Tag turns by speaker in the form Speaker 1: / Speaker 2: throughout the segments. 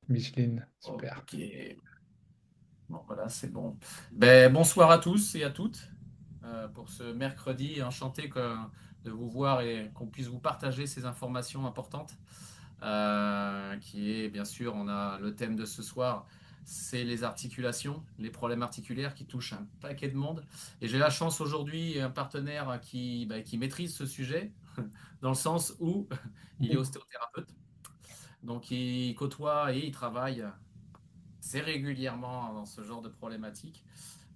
Speaker 1: Micheline, super.
Speaker 2: Ok, bon voilà, c'est bon. Ben, bonsoir à tous et à toutes pour ce mercredi. Enchanté de vous voir et qu'on puisse vous partager ces informations importantes. Qui est bien sûr, on a le thème de ce soir, c'est les articulations, les problèmes articulaires qui touchent un paquet de monde. Et j'ai la chance aujourd'hui, un partenaire qui maîtrise ce sujet, dans le sens où il est ostéothérapeute. Donc il côtoie et il travaille assez régulièrement dans ce genre de problématiques.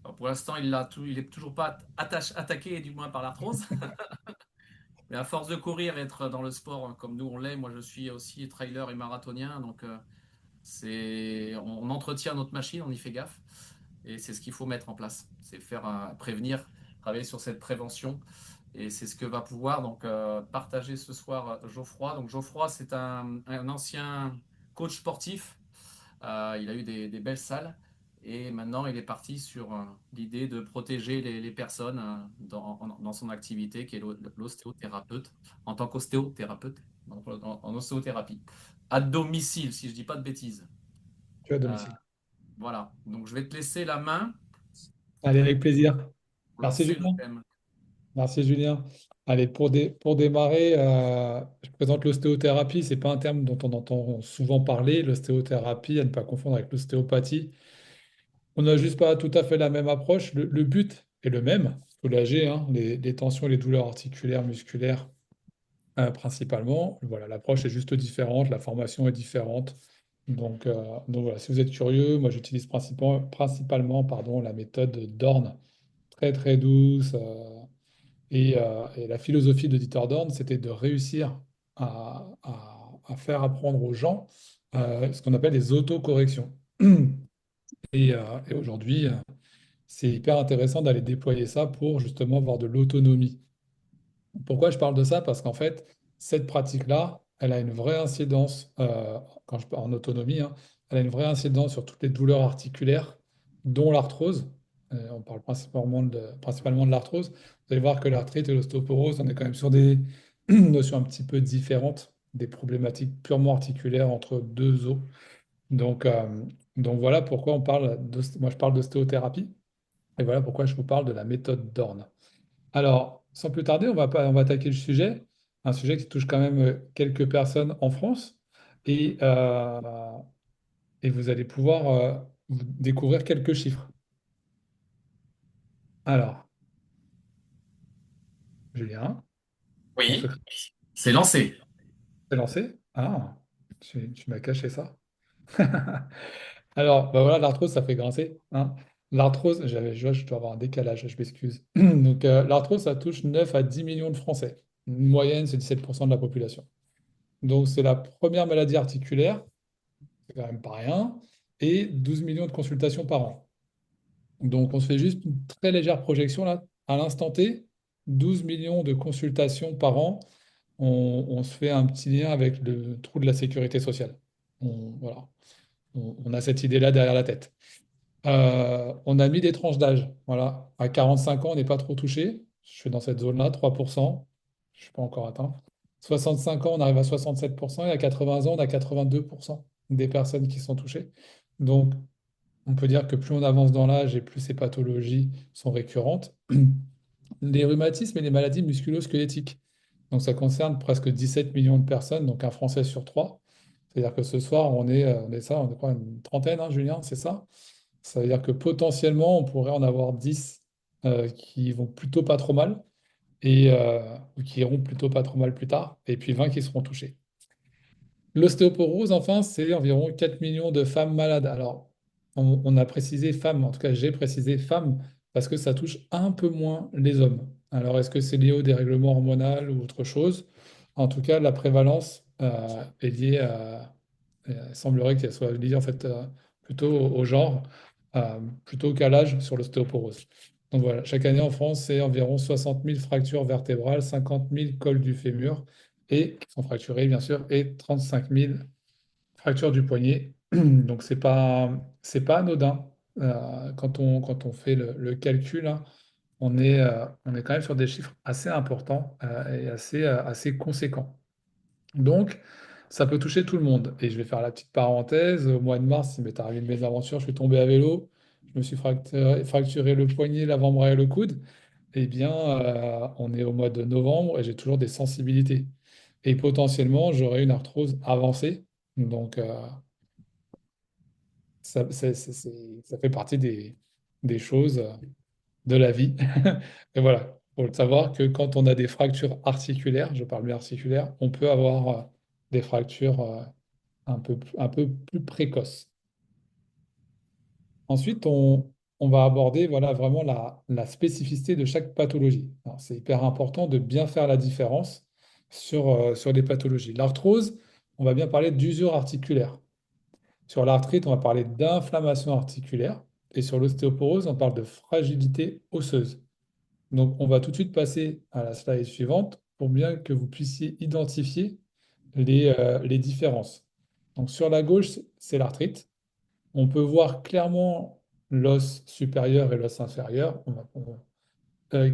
Speaker 2: Alors, pour l'instant, il est toujours pas attaqué, du moins par l'arthrose. Mais à force de courir et être dans le sport comme nous on l'est, moi je suis aussi trailer et marathonien, donc on entretient notre machine, on y fait gaffe, et c'est ce qu'il faut mettre en place, c'est faire prévenir, travailler sur cette prévention, et c'est ce que va pouvoir donc partager ce soir Geoffroy. Donc Geoffroy, c'est un ancien coach sportif. Il a eu des belles salles. Et maintenant, il est parti sur l'idée de protéger les personnes dans son activité, qui est l'ostéothérapeute, en tant qu'ostéothérapeute, en ostéothérapie. À domicile, si je ne dis pas de bêtises.
Speaker 1: Tu es à
Speaker 2: Euh,
Speaker 1: domicile.
Speaker 2: voilà. Donc, je vais te laisser la main
Speaker 1: Allez, avec plaisir.
Speaker 2: pour
Speaker 1: Merci
Speaker 2: lancer le
Speaker 1: Julien.
Speaker 2: thème.
Speaker 1: Merci Julien. Allez, pour démarrer, je présente l'ostéothérapie. C'est pas un terme dont on entend souvent parler. L'ostéothérapie, à ne pas confondre avec l'ostéopathie. On n'a juste pas tout à fait la même approche. Le but est le même, soulager hein, les tensions et les douleurs articulaires, musculaires principalement. Voilà, l'approche est juste différente, la formation est différente. Donc voilà, si vous êtes curieux, moi j'utilise principalement pardon, la méthode Dorn, très très douce. Et la philosophie de Dieter Dorn, c'était de réussir à faire apprendre aux gens ce qu'on appelle les autocorrections. Et aujourd'hui, c'est hyper intéressant d'aller déployer ça pour justement avoir de l'autonomie. Pourquoi je parle de ça? Parce qu'en fait, cette pratique-là, elle a une vraie incidence, quand je parle en autonomie, hein, elle a une vraie incidence sur toutes les douleurs articulaires, dont l'arthrose. On parle principalement de l'arthrose. Vous allez voir que l'arthrite et l'ostéoporose, on est quand même sur des notions un petit peu différentes, des problématiques purement articulaires entre deux os. Donc, euh, donc voilà pourquoi moi je parle d'ostéothérapie, et voilà pourquoi je vous parle de la méthode Dorn. Alors, sans plus tarder, on va attaquer le sujet, un sujet qui touche quand même quelques personnes en France, et, euh, et vous allez pouvoir découvrir quelques chiffres. Alors, Julien, ton
Speaker 2: Oui,
Speaker 1: secret
Speaker 2: c'est lancé.
Speaker 1: est lancé? Ah, tu m'as caché ça. Alors, bah voilà, l'arthrose, ça fait grincer, hein. L'arthrose, je dois avoir un décalage, je m'excuse. Donc, l'arthrose, ça touche 9 à 10 millions de Français. Une moyenne, c'est 17% de la population. Donc, c'est la première maladie articulaire, c'est quand même pas rien, et 12 millions de consultations par an. Donc, on se fait juste une très légère projection là. À l'instant T, 12 millions de consultations par an, on se fait un petit lien avec le trou de la sécurité sociale. Voilà. On a cette idée-là derrière la tête. On a mis des tranches d'âge. Voilà. À 45 ans, on n'est pas trop touché. Je suis dans cette zone-là, 3%. Je ne suis pas encore atteint. 65 ans, on arrive à 67%. Et à 80 ans, on a 82% des personnes qui sont touchées. Donc, on peut dire que plus on avance dans l'âge et plus ces pathologies sont récurrentes. Les rhumatismes et les maladies musculo-squelettiques. Donc, ça concerne presque 17 millions de personnes, donc un Français sur trois. C'est-à-dire que ce soir, on est quoi, une trentaine, hein, Julien, c'est ça? Ça veut dire que potentiellement, on pourrait en avoir 10 qui vont plutôt pas trop mal ou qui iront plutôt pas trop mal plus tard, et puis 20 qui seront touchés. L'ostéoporose, enfin, c'est environ 4 millions de femmes malades. Alors, on a précisé femmes, en tout cas j'ai précisé femmes, parce que ça touche un peu moins les hommes. Alors, est-ce que c'est lié au dérèglement hormonal ou autre chose? En tout cas, la prévalence est liée à... Il semblerait qu'elle soit liée en fait plutôt au genre, plutôt qu'à l'âge sur l'ostéoporose. Donc voilà, chaque année en France, c'est environ 60 000 fractures vertébrales, 50 000 cols du fémur, et qui sont fracturés bien sûr, et 35 000 fractures du poignet. Donc c'est pas anodin. Quand on fait le calcul, hein, on est quand même sur des chiffres assez importants et assez conséquents. Donc, Ça peut toucher tout le monde. Et je vais faire la petite parenthèse. Au mois de mars, il m'est arrivé de mes aventures. Je suis tombé à vélo. Je me suis fracturé le poignet, l'avant-bras et le coude. Eh bien, on est au mois de novembre et j'ai toujours des sensibilités. Et potentiellement, j'aurai une arthrose avancée. Donc, ça fait partie des choses de la vie. Et voilà, il faut savoir que quand on a des fractures articulaires, je parle bien articulaires, on peut avoir des fractures un peu plus précoces. Ensuite, on va aborder voilà, vraiment la spécificité de chaque pathologie. Alors, c'est hyper important de bien faire la différence sur les pathologies. L'arthrose, on va bien parler d'usure articulaire. Sur l'arthrite, on va parler d'inflammation articulaire. Et sur l'ostéoporose, on parle de fragilité osseuse. Donc, on va tout de suite passer à la slide suivante pour bien que vous puissiez identifier les différences. Donc, sur la gauche, c'est l'arthrite. On peut voir clairement l'os supérieur et l'os inférieur.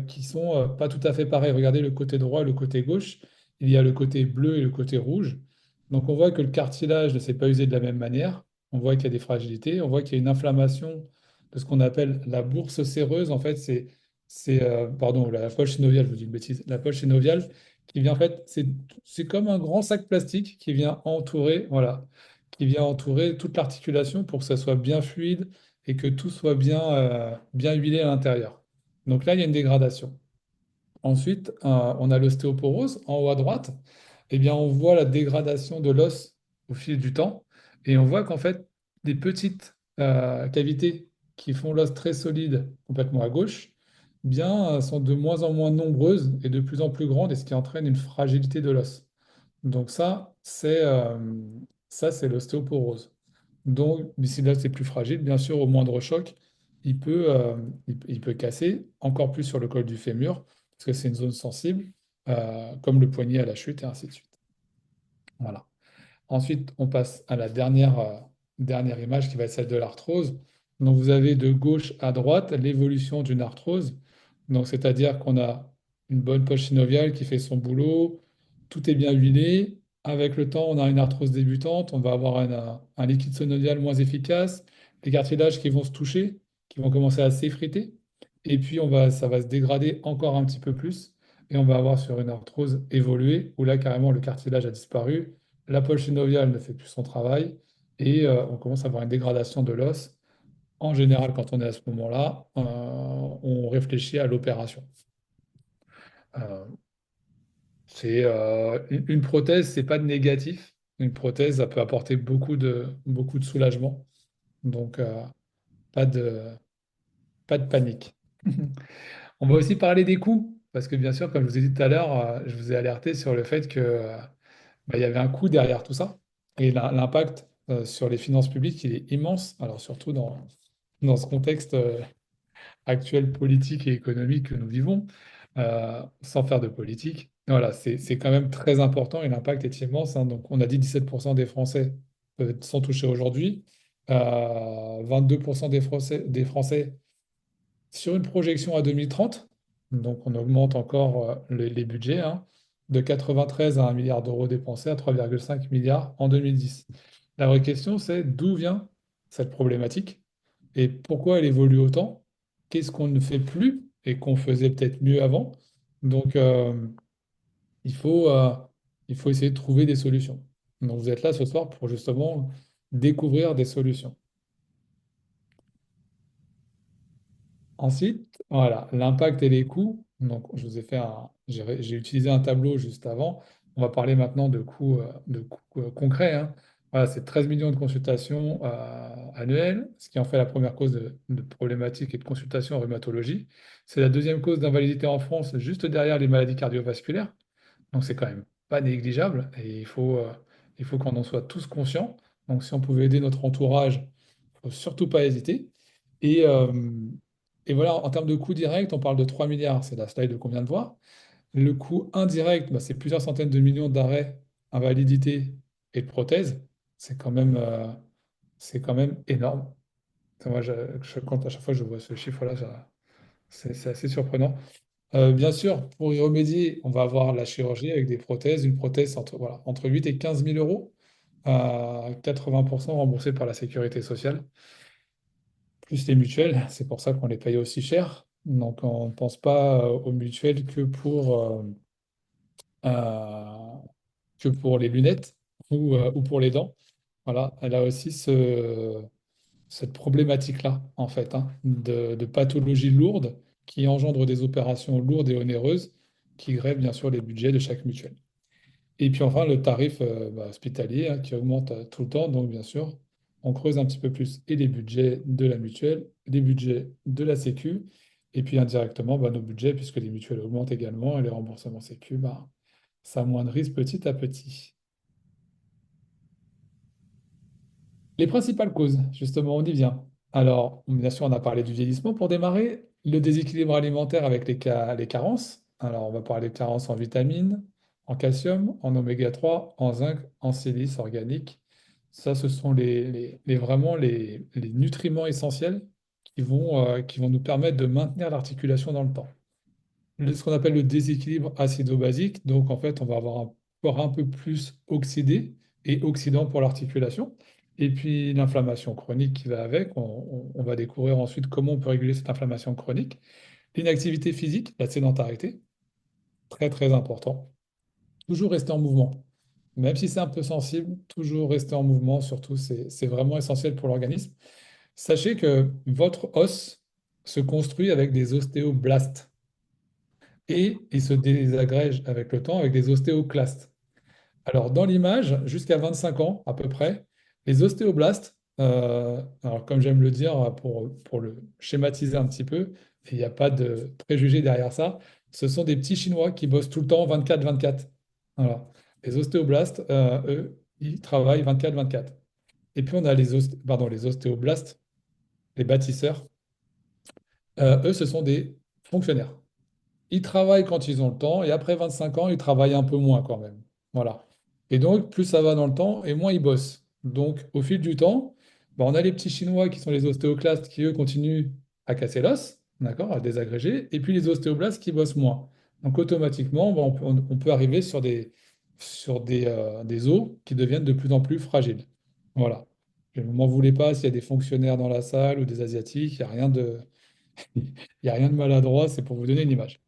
Speaker 1: Qui sont pas tout à fait pareils. Regardez le côté droit et le côté gauche. Il y a le côté bleu et le côté rouge. Donc on voit que le cartilage ne s'est pas usé de la même manière. On voit qu'il y a des fragilités. On voit qu'il y a une inflammation de ce qu'on appelle la bourse séreuse. En fait, pardon, la poche synoviale, je vous dis une bêtise. La poche synoviale qui vient, en fait, c'est comme un grand sac plastique qui vient entourer, voilà, qui vient entourer toute l'articulation pour que ça soit bien fluide et que tout soit bien huilé à l'intérieur. Donc là, il y a une dégradation. Ensuite, on a l'ostéoporose en haut à droite. Eh bien, on voit la dégradation de l'os au fil du temps. Et on voit qu'en fait, des petites cavités qui font l'os très solide complètement à gauche, eh bien, sont de moins en moins nombreuses et de plus en plus grandes, et ce qui entraîne une fragilité de l'os. Donc ça, c'est l'ostéoporose. Donc, si l'os est plus fragile, bien sûr, au moindre choc, il peut casser, encore plus sur le col du fémur, parce que c'est une zone sensible, comme le poignet à la chute, et ainsi de suite. Voilà. Ensuite, on passe à la dernière image qui va être celle de l'arthrose. Donc, vous avez de gauche à droite l'évolution d'une arthrose. Donc, c'est-à-dire qu'on a une bonne poche synoviale qui fait son boulot, tout est bien huilé. Avec le temps, on a une arthrose débutante, on va avoir un liquide synovial moins efficace, les cartilages qui vont se toucher, qui vont commencer à s'effriter. Et puis, ça va se dégrader encore un petit peu plus. Et on va avoir sur une arthrose évoluée, où là, carrément, le cartilage a disparu, la poche synoviale ne fait plus son travail et on commence à avoir une dégradation de l'os. En général, quand on est à ce moment-là, on réfléchit à l'opération. Euh, une prothèse, c'est pas de négatif. Une prothèse, ça peut apporter beaucoup de soulagement. Donc, pas de, pas de panique. On va aussi parler des coûts, parce que bien sûr, comme je vous ai dit tout à l'heure, je vous ai alerté sur le fait que il y avait un coût derrière tout ça. Et l'impact sur les finances publiques, il est immense. Alors surtout dans ce contexte actuel politique et économique que nous vivons, sans faire de politique. Voilà, c'est quand même très important et l'impact est immense, hein. Donc on a dit 17% des Français sont touchés aujourd'hui. 22% des Français sur une projection à 2030, donc on augmente encore les budgets, hein, de 93 à 1 milliard d'euros dépensés à 3,5 milliards en 2010. La vraie question, c'est d'où vient cette problématique et pourquoi elle évolue autant? Qu'est-ce qu'on ne fait plus et qu'on faisait peut-être mieux avant? Donc, il faut, euh, il faut essayer de trouver des solutions. Donc, vous êtes là ce soir pour justement découvrir des solutions. Ensuite, voilà, l'impact et les coûts. Donc, je vous ai fait j'ai utilisé un tableau juste avant. On va parler maintenant de coûts concrets, hein. Voilà, c'est 13 millions de consultations annuelles, ce qui en fait la première cause de problématiques et de consultations en rhumatologie. C'est la deuxième cause d'invalidité en France, juste derrière les maladies cardiovasculaires. Donc, c'est quand même pas négligeable et il faut qu'on en soit tous conscients. Donc, si on pouvait aider notre entourage, il ne faut surtout pas hésiter. Et, euh, et voilà, en termes de coût direct, on parle de 3 milliards, c'est la slide qu'on vient de voir. Le coût indirect, bah, c'est plusieurs centaines de millions d'arrêts, invalidités et de prothèses. C'est quand même, euh, c'est quand même énorme. Moi, je compte à chaque fois que je vois ce chiffre-là, c'est assez surprenant. Bien sûr, pour y remédier, on va avoir la chirurgie avec des prothèses. Une prothèse entre 8 et 15 000 euros. à 80% remboursés par la sécurité sociale, plus les mutuelles. C'est pour ça qu'on les paye aussi cher. Donc, on ne pense pas aux mutuelles euh, que pour les lunettes ou pour les dents. Voilà, elle a aussi cette problématique-là, en fait, hein, de pathologies lourdes qui engendrent des opérations lourdes et onéreuses qui grèvent bien sûr les budgets de chaque mutuelle. Et puis enfin, le tarif hospitalier hein, qui augmente tout le temps. Donc bien sûr, on creuse un petit peu plus et les budgets de la mutuelle, les budgets de la Sécu, et puis indirectement nos budgets, puisque les mutuelles augmentent également et les remboursements Sécu, s'amoindrissent petit à petit. Les principales causes, justement, on y vient. Alors, bien sûr, on a parlé du vieillissement pour démarrer, le déséquilibre alimentaire avec les carences. Alors, on va parler de carences en vitamines, en calcium, en oméga 3, en zinc, en silice organique. Ça, ce sont vraiment les nutriments essentiels qui vont nous permettre de maintenir l'articulation dans le temps. Ce qu'on appelle le déséquilibre acido-basique. Donc, en fait, on va avoir un corps un peu plus oxydé et oxydant pour l'articulation. Et puis, l'inflammation chronique qui va avec. On va découvrir ensuite comment on peut réguler cette inflammation chronique. L'inactivité physique, la sédentarité, très, très important. Toujours rester en mouvement. Même si c'est un peu sensible, toujours rester en mouvement, surtout, c'est vraiment essentiel pour l'organisme. Sachez que votre os se construit avec des ostéoblastes et il se désagrège avec le temps avec des ostéoclastes. Alors, dans l'image, jusqu'à 25 ans à peu près, les ostéoblastes, alors comme j'aime le dire pour le schématiser un petit peu, et il n'y a pas de préjugés derrière ça, ce sont des petits Chinois qui bossent tout le temps 24-24. Voilà. Les ostéoblastes, eux, ils travaillent 24-24. Et puis on a les ostéoblastes, les bâtisseurs, eux, ce sont des fonctionnaires. Ils travaillent quand ils ont le temps et après 25 ans, ils travaillent un peu moins quand même. Voilà. Et donc, plus ça va dans le temps et moins ils bossent. Donc, au fil du temps, on a les petits Chinois qui sont les ostéoclastes qui, eux, continuent à casser l'os, d'accord, à désagréger, et puis les ostéoblastes qui bossent moins. Donc, automatiquement, on peut arriver sur des os qui deviennent de plus en plus fragiles. Voilà. Je ne m'en voulez pas s'il y a des fonctionnaires dans la salle ou des Asiatiques, il y a rien de maladroit, c'est pour vous donner une image.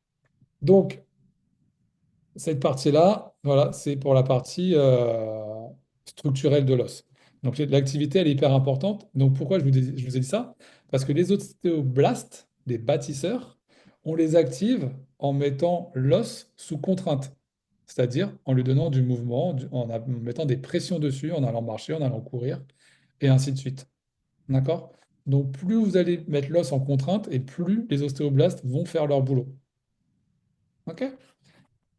Speaker 1: Donc, cette partie-là, voilà, c'est pour la partie structurelle de l'os. Donc, l'activité, elle est hyper importante. Donc, pourquoi je vous ai dit ça? Parce que les ostéoblastes, les bâtisseurs, on les active en mettant l'os sous contrainte, c'est-à-dire en lui donnant du mouvement, en mettant des pressions dessus, en allant marcher, en allant courir, et ainsi de suite. D'accord? Donc, plus vous allez mettre l'os en contrainte, et plus les ostéoblastes vont faire leur boulot. OK?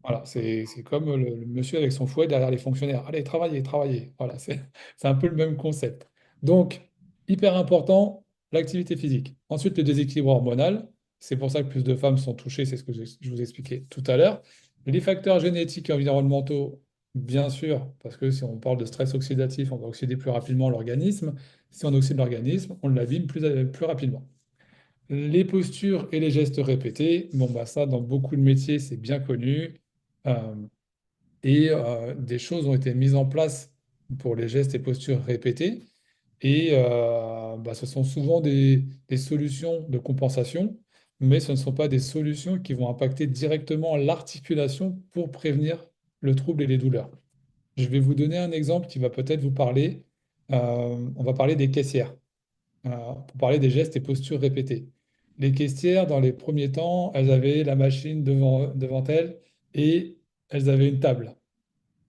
Speaker 1: Voilà, c'est comme le monsieur avec son fouet derrière les fonctionnaires. Allez, travaillez, travaillez. Voilà, c'est un peu le même concept. Donc, hyper important, l'activité physique. Ensuite, le déséquilibre hormonal. C'est pour ça que plus de femmes sont touchées, c'est ce que je vous expliquais tout à l'heure. Les facteurs génétiques et environnementaux, bien sûr, parce que si on parle de stress oxydatif, on va oxyder plus rapidement l'organisme. Si on oxyde l'organisme, on l'abîme plus rapidement. Les postures et les gestes répétés, ça, dans beaucoup de métiers, c'est bien connu. Euh, des choses ont été mises en place pour les gestes et postures répétés. Et ce sont souvent des solutions de compensation, mais ce ne sont pas des solutions qui vont impacter directement l'articulation pour prévenir le trouble et les douleurs. Je vais vous donner un exemple qui va peut-être vous parler. On va parler des caissières pour parler des gestes et postures répétés. Les caissières, dans les premiers temps, elles avaient la machine devant elles et elles avaient une table.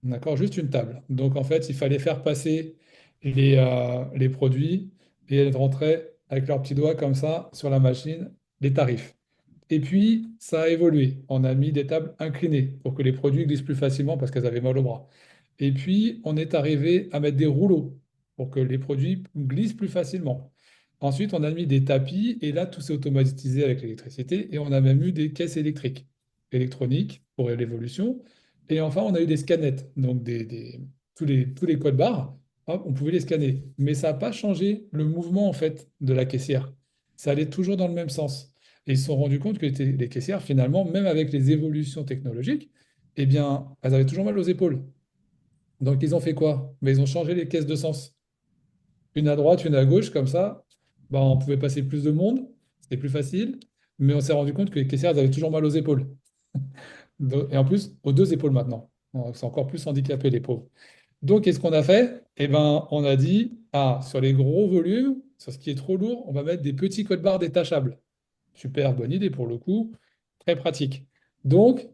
Speaker 1: D'accord? Juste une table. Donc, en fait, il fallait faire passer les produits et elles rentraient avec leurs petits doigts comme ça sur la machine les tarifs. Et puis, ça a évolué. On a mis des tables inclinées pour que les produits glissent plus facilement parce qu'elles avaient mal au bras. Et puis, on est arrivé à mettre des rouleaux pour que les produits glissent plus facilement. Ensuite, on a mis des tapis et là, tout s'est automatisé avec l'électricité et on a même eu des caisses électriques, électroniques pour l'évolution. Et enfin, on a eu des scanettes, donc tous les codes barres, hop, on pouvait les scanner. Mais ça n'a pas changé le mouvement en fait de la caissière. Ça allait toujours dans le même sens. Et ils se sont rendus compte que les caissières, finalement, même avec les évolutions technologiques, eh bien, elles avaient toujours mal aux épaules. Donc, ils ont fait quoi? Mais ils ont changé les caisses de sens. Une à droite, une à gauche, comme ça, bah, on pouvait passer plus de monde, c'était plus facile, mais on s'est rendu compte que les caissières, elles avaient toujours mal aux épaules. Et en plus, aux deux épaules maintenant. Donc, c'est encore plus handicapé, les pauvres. Donc, qu'est-ce qu'on a fait? Eh ben, on a dit, ah, sur les gros volumes, sur ce qui est trop lourd, on va mettre des petits codes barres détachables. Super bonne idée pour le coup, très pratique. Donc,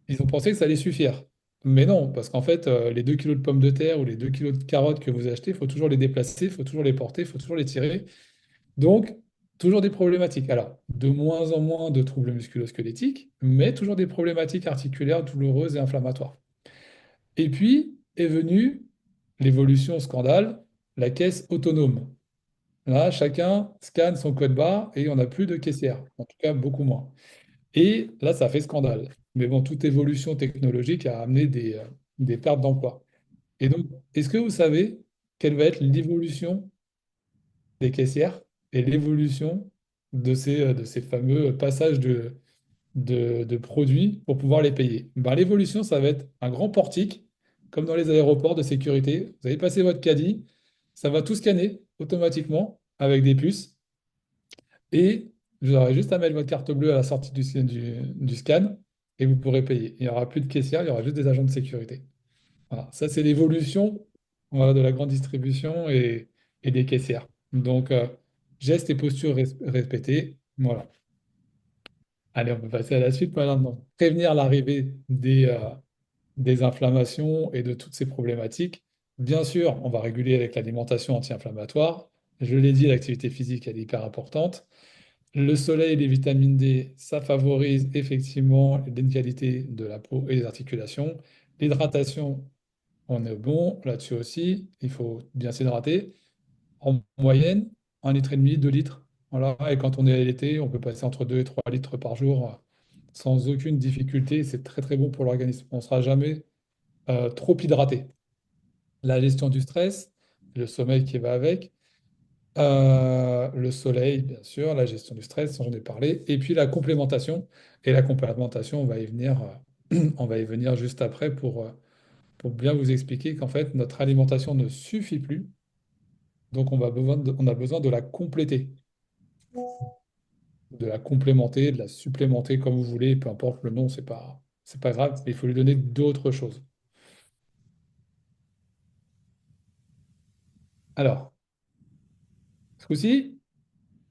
Speaker 1: ils ont pensé que ça allait suffire. Mais non, parce qu'en fait, les 2 kilos de pommes de terre ou les 2 kilos de carottes que vous achetez, il faut toujours les déplacer, il faut toujours les porter, il faut toujours les tirer. Donc, toujours des problématiques. Alors, de moins en moins de troubles musculo-squelettiques, mais toujours des problématiques articulaires douloureuses et inflammatoires. Et puis est venue l'évolution scandale, la caisse autonome. Là, chacun scanne son code barre et on n'a plus de caissière, en tout cas beaucoup moins. Et là, ça fait scandale. Mais bon, toute évolution technologique a amené des pertes d'emploi. Et donc, est-ce que vous savez quelle va être l'évolution des caissières et l'évolution de ces fameux passages de produits pour pouvoir les payer? Ben, l'évolution, ça va être un grand portique, comme dans les aéroports de sécurité. Vous allez passer votre caddie, ça va tout scanner automatiquement avec des puces. Et vous aurez juste à mettre votre carte bleue à la sortie du scan et vous pourrez payer. Il n'y aura plus de caissière, il y aura juste des agents de sécurité. Voilà, ça c'est l'évolution voilà, de la grande distribution et des caissières. Donc, gestes et postures répétés. Voilà. Allez, on peut passer à la suite maintenant. Prévenir l'arrivée des inflammations et de toutes ces problématiques. Bien sûr, on va réguler avec l'alimentation anti-inflammatoire. Je l'ai dit, l'activité physique, elle est hyper importante. Le soleil et les vitamines D, ça favorise effectivement l'inégalité de la peau et des articulations. L'hydratation, on est bon là-dessus aussi. Il faut bien s'hydrater. En moyenne, 1,5 litre, 2 litres. Voilà. Et quand on est à l'été, on peut passer entre 2 et 3 litres par jour sans aucune difficulté. C'est très très bon pour l'organisme. On ne sera jamais trop hydraté. La gestion du stress, le sommeil qui va avec. Le soleil, bien sûr, la gestion du stress, j'en ai parlé, et puis la complémentation. Et la complémentation, on va y venir, on va y venir juste après pour bien vous expliquer qu'en fait, notre alimentation ne suffit plus, donc on a besoin de la compléter, de la complémenter, de la supplémenter comme vous voulez, peu importe le nom, c'est pas grave, il faut lui donner d'autres choses. Alors, ce coup-ci,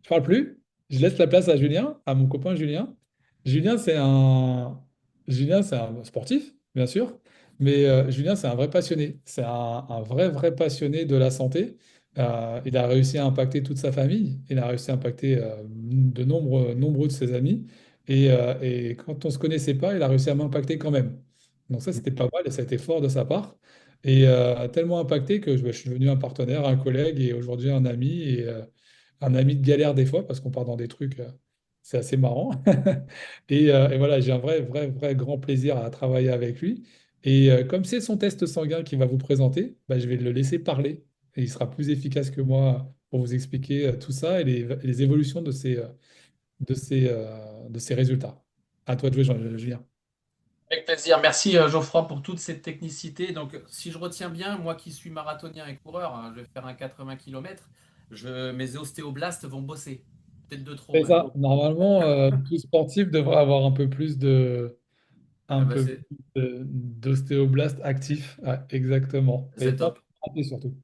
Speaker 1: je parle plus. Je laisse la place à Julien, à mon copain Julien. Julien, c'est un, Julien, c'est un sportif, bien sûr, mais Julien, c'est un vrai passionné. C'est un vrai, vrai passionné de la santé. Il a réussi à impacter toute sa famille. Il a réussi à impacter nombreux de ses amis. Et quand on ne se connaissait pas, il a réussi à m'impacter quand même. Donc ça, c'était pas mal et ça a été fort de sa part. Et tellement impacté que je suis devenu un partenaire, un collègue et aujourd'hui un ami. Un ami de galère des fois parce qu'on part dans des trucs, c'est assez marrant. Et voilà, j'ai un vrai, vrai, vrai grand plaisir à travailler avec lui. Et comme c'est son test sanguin qu'il va vous présenter, bah, je vais le laisser parler et il sera plus efficace que moi pour vous expliquer tout ça et les évolutions de ces résultats. À toi de jouer, Julien.
Speaker 2: Avec plaisir. Merci Geoffroy pour toute cette technicité. Donc, si je retiens bien, moi qui suis marathonien et coureur, hein, je vais faire un 80 km, mes ostéoblastes vont bosser. Peut-être de trop
Speaker 1: C'est
Speaker 2: même.
Speaker 1: ça. Normalement, tout sportif devrait avoir un
Speaker 2: Ah bah,
Speaker 1: peu plus d'ostéoblastes actifs. Ouais, exactement. Et
Speaker 2: c'est
Speaker 1: pas
Speaker 2: top.
Speaker 1: raté surtout.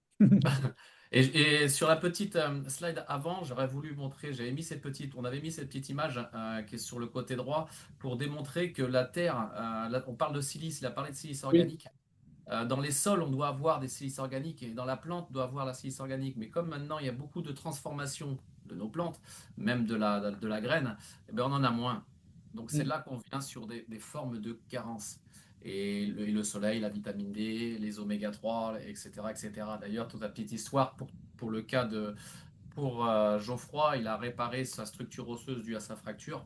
Speaker 2: Et sur la petite slide avant, j'aurais voulu montrer, on avait mis cette petite image qui est sur le côté droit pour démontrer que la Terre, on parle de silice, il a parlé de silice
Speaker 1: Oui.
Speaker 2: organique. Dans les sols, on doit avoir des silices organiques et dans la plante, on doit avoir la silice organique. Mais comme maintenant, il y a beaucoup de transformation de nos plantes, même de la graine, eh ben, on en a moins. Donc c'est
Speaker 1: Mm.
Speaker 2: là qu'on vient sur des formes de carence. Et le soleil, la vitamine D, les oméga 3, etc. etc. D'ailleurs, toute la petite histoire pour le cas pour Geoffroy, il a réparé sa structure osseuse due à sa fracture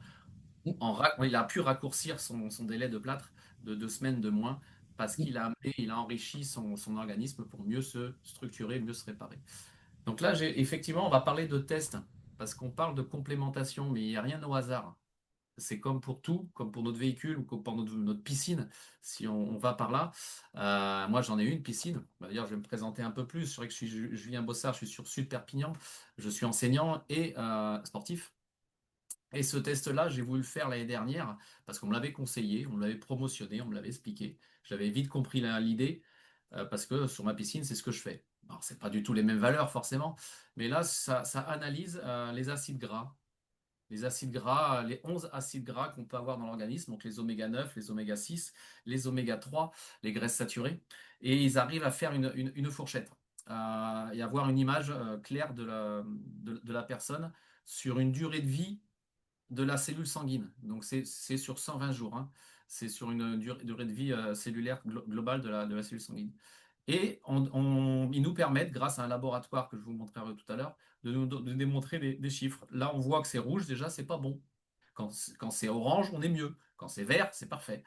Speaker 2: il a pu raccourcir son délai de plâtre de 2 semaines de moins parce il a enrichi son organisme pour mieux se structurer, mieux se réparer. Donc là, effectivement, on va parler de tests parce qu'on parle de complémentation, mais il n'y a rien au hasard. c'est comme pour tout, comme pour notre véhicule ou comme pour notre piscine, si on va par là. Moi, j'en ai une piscine. Bah, d'ailleurs, je vais me présenter un peu plus. C'est vrai que je suis Julien Bossard, je suis sur Sud Perpignan. Je suis enseignant et sportif. Et ce test-là, j'ai voulu le faire l'année dernière parce qu'on me l'avait conseillé, on me l'avait promotionné, on me l'avait expliqué. J'avais vite compris l'idée parce que sur ma piscine, c'est ce que je fais. Alors, c'est pas du tout les mêmes valeurs forcément, mais là, ça analyse les acides gras. Les acides gras, les 11 acides gras qu'on peut avoir dans l'organisme, donc les oméga 9, les oméga 6, les oméga 3, les graisses saturées, et ils arrivent à faire une fourchette et avoir une image claire de la personne sur une durée de vie de la cellule sanguine. Donc c'est sur 120 jours, hein. C'est sur une durée de vie cellulaire globale de la cellule sanguine. Et ils nous permettent, grâce à un laboratoire que je vous montrerai tout à l'heure, de démontrer des chiffres. Là, on voit que c'est rouge, déjà, c'est pas bon. Quand c'est orange, on est mieux. Quand c'est vert, c'est parfait.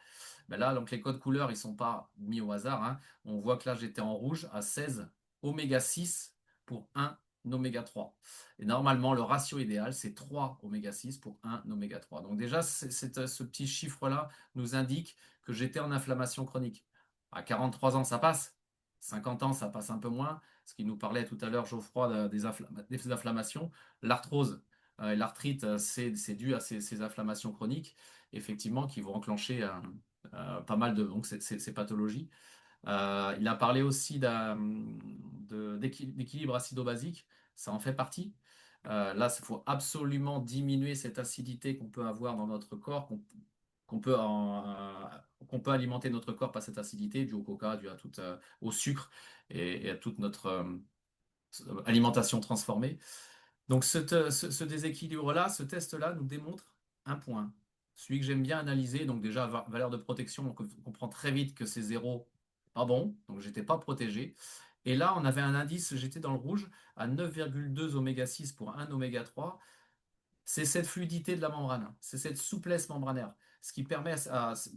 Speaker 2: Ben là, donc les codes couleurs, ils sont pas mis au hasard, hein. On voit que là, j'étais en rouge à 16 oméga 6 pour un oméga 3. Et normalement, le ratio idéal, c'est 3 oméga 6 pour un oméga 3. Donc déjà, ce petit chiffre-là nous indique que j'étais en inflammation chronique. À 43 ans, ça passe. 50 ans, ça passe un peu moins. Ce qui nous parlait tout à l'heure, Geoffroy, des inflammations. L'arthrose et l'arthrite, c'est dû à ces inflammations chroniques, effectivement, qui vont enclencher pas mal de donc, ces pathologies. Il a parlé aussi d'équilibre acido-basique, ça en fait partie. Là, il faut absolument diminuer cette acidité qu'on peut avoir dans notre corps, qu'on peut alimenter notre corps par cette acidité, due au coca, due au sucre et à toute notre alimentation transformée. Donc ce déséquilibre-là, ce test-là nous démontre un point. Celui que j'aime bien analyser, donc déjà valeur de protection, on comprend très vite que c'est zéro, pas bon, donc j'étais pas protégé. Et là, on avait un indice, j'étais dans le rouge, à 9,2 oméga 6 pour un oméga 3. C'est cette fluidité de la membrane, c'est cette souplesse membranaire, ce qui permet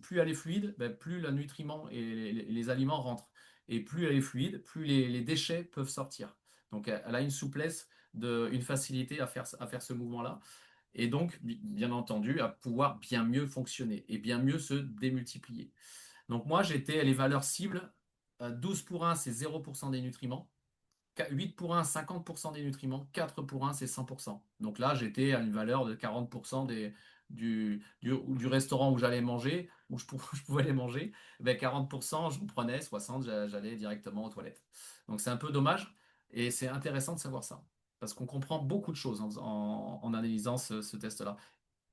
Speaker 2: plus elle est fluide, ben, plus le nutriment et les aliments rentrent. Et plus elle est fluide, plus les déchets peuvent sortir. Donc elle a une souplesse, une facilité à faire ce mouvement-là. Et donc, bien entendu, à pouvoir bien mieux fonctionner et bien mieux se démultiplier. Donc moi, j'étais les valeurs cibles, 12 pour 1, c'est 0% des nutriments. 8 pour 1, 50% des nutriments. 4 pour 1, c'est 100%. Donc là, j'étais à une valeur de 40% du restaurant où j'allais manger, où je pouvais aller manger. Ben 40%, j'en prenais, 60, j'allais directement aux toilettes. Donc c'est un peu dommage et c'est intéressant de savoir ça. Parce qu'on comprend beaucoup de choses en analysant ce test-là.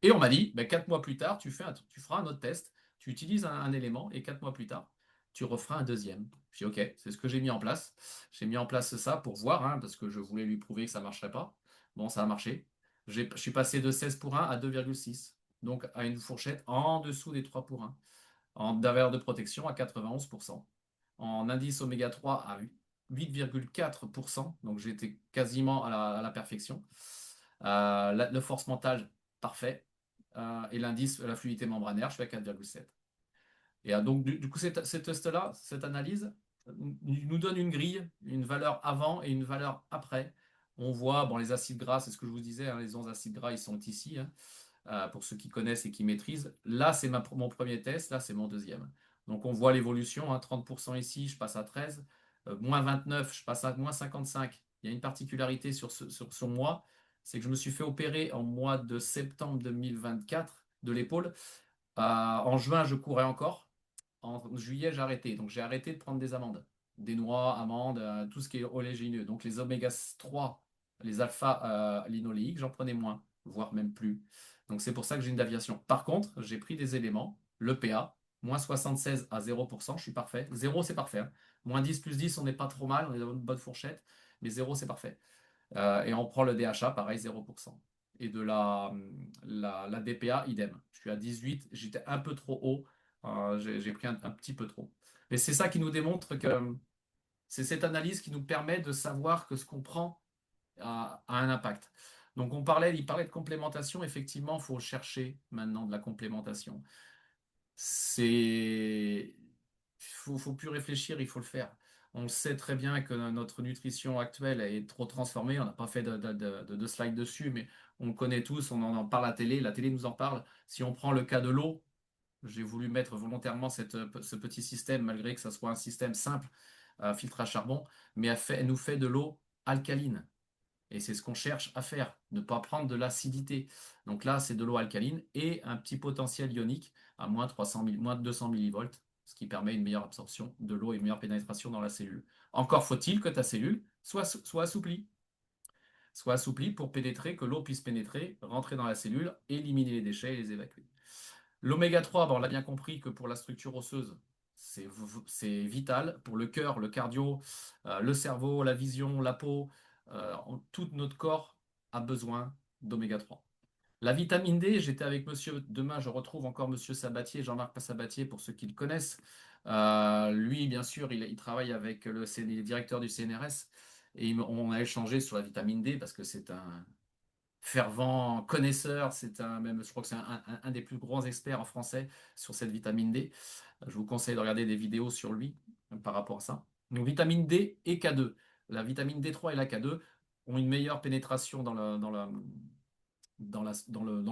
Speaker 2: Et on m'a dit, ben, 4 mois plus tard, tu feras un autre test, tu utilises un élément, et 4 mois plus tard, tu referas un deuxième. J'ai dit, OK, c'est ce que j'ai mis en place. J'ai mis en place ça pour voir, hein, parce que je voulais lui prouver que ça ne marcherait pas. Bon, ça a marché. Je suis passé de 16 pour 1 à 2,6. Donc à une fourchette en dessous des 3 pour 1. En valeur de protection à 91%. En indice oméga 3 à 8,4%. Donc j'étais quasiment à la perfection. Le force mentale, parfait. Et l'indice, la fluidité membranaire, je suis à 4,7. Et donc, du coup, cet test-là, cette analyse, nous donne une grille, une valeur avant et une valeur après. On voit, bon, les acides gras, c'est ce que je vous disais, hein, les 11 acides gras, ils sont ici, hein, pour ceux qui connaissent et qui maîtrisent. Là, c'est mon premier test, là, c'est mon deuxième. Donc, on voit l'évolution, hein, 30% ici, je passe à 13, moins 29, je passe à moins 55. Il y a une particularité sur ce mois, c'est que je me suis fait opérer en mois de septembre 2024 de l'épaule. En juin, je courais encore. En juillet, j'ai arrêté. Donc, j'ai arrêté de prendre des amandes. Des noix, amandes, tout ce qui est oléagineux. Donc, les oméga 3, les alpha-linoléiques, j'en prenais moins, voire même plus. Donc, c'est pour ça que j'ai une déviation. Par contre, j'ai pris des éléments, le PA, moins 76 à 0%, je suis parfait. 0, c'est parfait, hein. Moins 10 plus 10, on n'est pas trop mal, on est dans une bonne fourchette. Mais 0, c'est parfait. Et on prend le DHA, pareil, 0%. Et de la DPA, idem. Je suis à 18, j'étais un peu trop haut. J'ai pris un petit peu trop. Mais c'est ça qui nous démontre que c'est cette analyse qui nous permet de savoir que ce qu'on prend a un impact. Donc il parlait de complémentation. Effectivement, il faut chercher maintenant de la complémentation. Faut plus réfléchir, il faut le faire. On sait très bien que notre nutrition actuelle est trop transformée. On n'a pas fait de slide dessus, mais on le connaît tous, on en parle à la télé nous en parle. Si on prend le cas de l'eau, j'ai voulu mettre volontairement ce petit système, malgré que ça soit un système simple, filtre à charbon, mais elle nous fait de l'eau alcaline. Et c'est ce qu'on cherche à faire, ne pas prendre de l'acidité. Donc là, c'est de l'eau alcaline et un petit potentiel ionique à moins de 200 millivolts, ce qui permet une meilleure absorption de l'eau et une meilleure pénétration dans la cellule. Encore faut-il que ta cellule soit assouplie pour pénétrer, que l'eau puisse pénétrer, rentrer dans la cellule, éliminer les déchets et les évacuer. L'oméga 3, bon, on l'a bien compris que pour la structure osseuse, c'est vital. Pour le cœur, le cardio, le cerveau, la vision, la peau, tout notre corps a besoin d'oméga 3. La vitamine D, j'étais avec monsieur, demain je retrouve encore monsieur Sabatier, Jean-Marc Sabatier, pour ceux qui le connaissent. Lui, bien sûr, il travaille avec le directeur du CNRS et on a échangé sur la vitamine D parce que c'est un fervent connaisseur, même, je crois que c'est un des plus grands experts en français sur cette vitamine D. Je vous conseille de regarder des vidéos sur lui par rapport à ça. Donc vitamine D et K2. La vitamine D3 et la K2 ont une meilleure pénétration dans le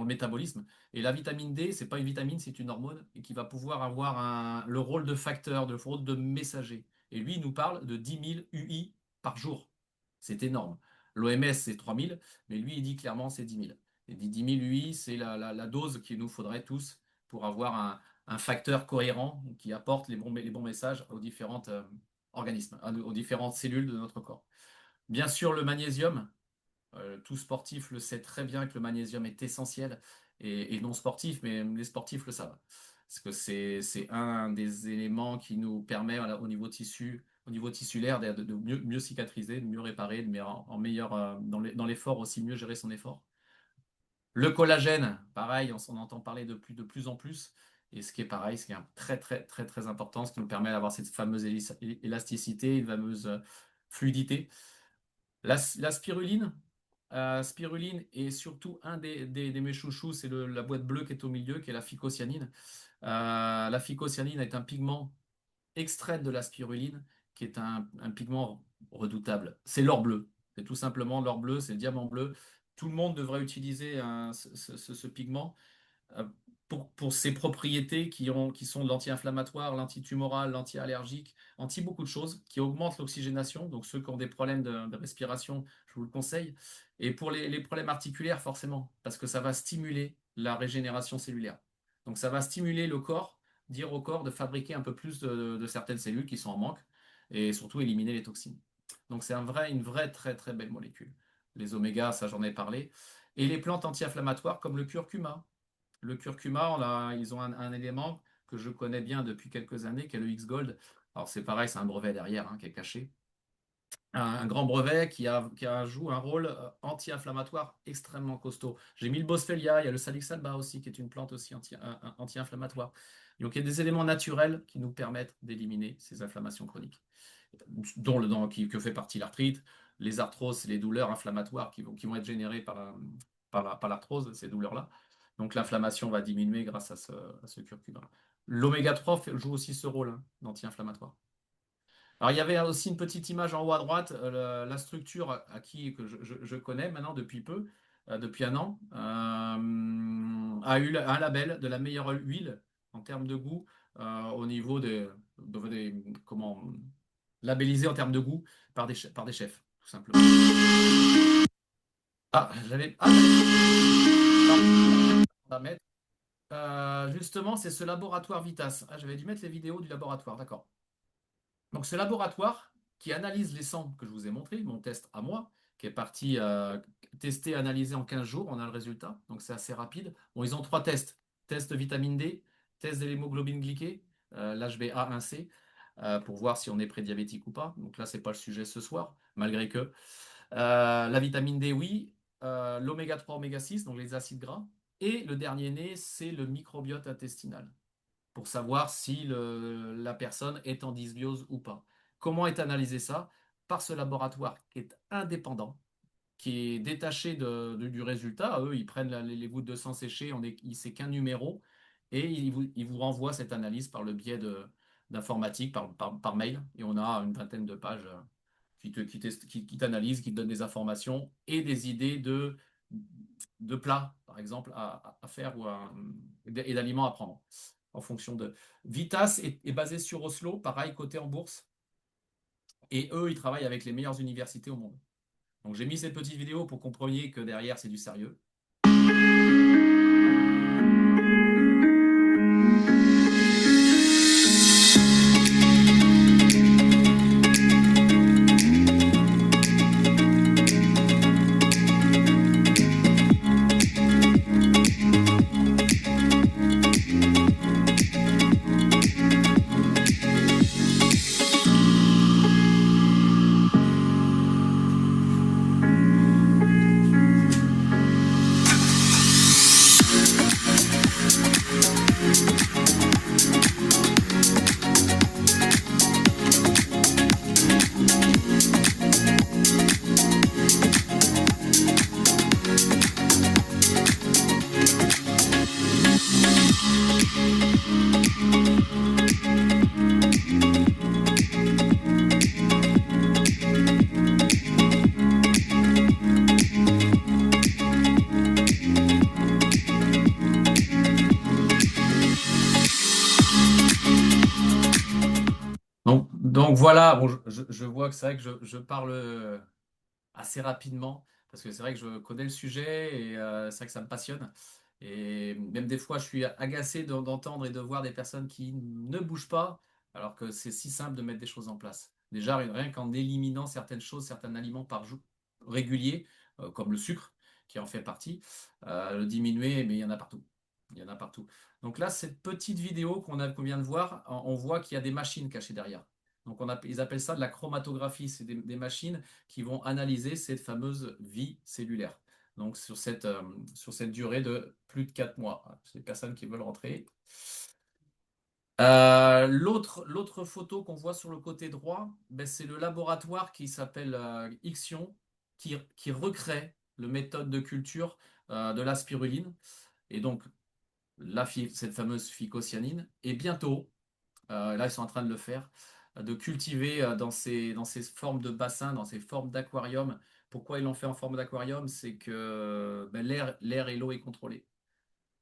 Speaker 2: métabolisme. Et la vitamine D, c'est pas une vitamine, c'est une hormone et qui va pouvoir avoir le rôle de facteur, le rôle de messager. Et lui, il nous parle de 10 000 UI par jour. C'est énorme. L'OMS, c'est 3 000, mais lui, il dit clairement c'est 10 000. Il dit 10 000 UI, c'est la dose qu'il nous faudrait tous pour avoir un facteur cohérent qui apporte les bons messages aux différents organismes, aux différentes cellules de notre corps. Bien sûr, le magnésium, tout sportif le sait très bien que le magnésium est essentiel, et non sportif, mais les sportifs le savent. Parce que c'est un des éléments qui nous permet, voilà, au niveau tissulaire, de mieux cicatriser, de mieux réparer, en meilleur, dans l'effort aussi, mieux gérer son effort. Le collagène, pareil, on s'en entend parler de plus en plus. Et ce qui est pareil, ce qui est très, très, très, très important, ce qui nous permet d'avoir cette fameuse élasticité, une fameuse fluidité. La spiruline et surtout un des mes chouchous, c'est la boîte bleue qui est au milieu, qui est la phycocyanine. La phycocyanine est un pigment extrait de la spiruline, qui est un pigment redoutable. C'est l'or bleu. C'est tout simplement l'or bleu, c'est le diamant bleu. Tout le monde devrait utiliser ce pigment euh, pour ses propriétés qui sont l'anti-inflammatoire, l'antitumoral, l'anti-allergique, anti beaucoup de choses, qui augmentent l'oxygénation. Donc ceux qui ont des problèmes de respiration, je vous le conseille. Et pour les problèmes articulaires, forcément, parce que ça va stimuler la régénération cellulaire. Donc ça va stimuler le corps, dire au corps de fabriquer un peu plus de certaines cellules qui sont en manque, et surtout éliminer les toxines. Donc c'est une vraie très très belle molécule. Les omégas, ça j'en ai parlé. Et les plantes anti-inflammatoires comme le curcuma. Le curcuma, ils ont un élément que je connais bien depuis quelques années, qui est le X-Gold. Alors c'est pareil, c'est un brevet derrière, hein, qui est caché. Un grand brevet joue un rôle anti-inflammatoire extrêmement costaud. J'ai mis le Boswellia, il y a le Salix alba aussi, qui est une plante aussi anti-inflammatoire. Donc il y a des éléments naturels qui nous permettent d'éliminer ces inflammations chroniques, que fait partie l'arthrite, les arthroses et les douleurs inflammatoires qui vont être générées par l'arthrose, ces douleurs-là. Donc l'inflammation va diminuer grâce à ce curcuma. L'oméga 3 joue aussi ce rôle, hein, d'anti-inflammatoire. Alors il y avait aussi une petite image en haut à droite, la structure que je connais maintenant depuis peu, depuis un an, a eu un label de la meilleure huile en termes de goût, au niveau comment, labellisé en termes de goût par des chefs, tout simplement. Ah, on va mettre. Justement, c'est ce laboratoire Vitas. Ah, j'avais dû mettre les vidéos du laboratoire, d'accord. Donc, ce laboratoire qui analyse les sangs que je vous ai montré, mon test à moi, qui est parti tester, analyser en 15 jours, on a le résultat, donc c'est assez rapide. Bon, ils ont 3 tests. Test de vitamine D, test de l'hémoglobine glyquée, l'HbA1c, pour voir si on est prédiabétique ou pas. Donc là, c'est pas le sujet ce soir, malgré que. La vitamine D, oui. L'oméga 3, oméga 6, donc les acides gras. Et le dernier né, c'est le microbiote intestinal, pour savoir si la personne est en dysbiose ou pas. Comment est analysé ça? Par ce laboratoire qui est indépendant, qui est détaché du résultat. Eux, ils prennent les gouttes de sang séchées, c'est qu'un numéro, et ils vous renvoient cette analyse par le biais d'informatique par mail. Et on a une vingtaine de pages qui t'analyse, qui te donne des informations et des idées de plats, par exemple, à faire et d'aliments à prendre en fonction de. Vitas est basé sur Oslo, pareil, coté en bourse. Et eux, ils travaillent avec les meilleures universités au monde. Donc j'ai mis cette petite vidéo pour que vous compreniez que derrière, c'est du sérieux. Donc voilà, bon, je vois que c'est vrai que je parle assez rapidement, parce que c'est vrai que je connais le sujet et c'est vrai que ça me passionne. Et même des fois, je suis agacé d'entendre et de voir des personnes qui ne bougent pas, alors que c'est si simple de mettre des choses en place. Déjà, rien qu'en éliminant certaines choses, certains aliments par jour réguliers, comme le sucre, qui en fait partie, le diminuer, mais il y en a partout. Il y en a partout. Donc là, cette petite vidéo qu'on vient de voir, on voit qu'il y a des machines cachées derrière. Donc ils appellent ça de la chromatographie. C'est des machines qui vont analyser cette fameuse vie cellulaire. Donc sur cette durée de plus de 4 mois. C'est les personnes qui veulent rentrer. L'autre photo qu'on voit sur le côté droit, ben, c'est le laboratoire qui s'appelle Ixion, qui recrée le méthode de culture de la spiruline. Et donc, cette fameuse phycocyanine. Et bientôt, là, ils sont en train de le faire, de cultiver dans ces formes de bassins, dans ces formes d'aquarium. Pourquoi ils l'ont fait en forme d'aquarium? C'est que ben, l'air et l'eau est contrôlé.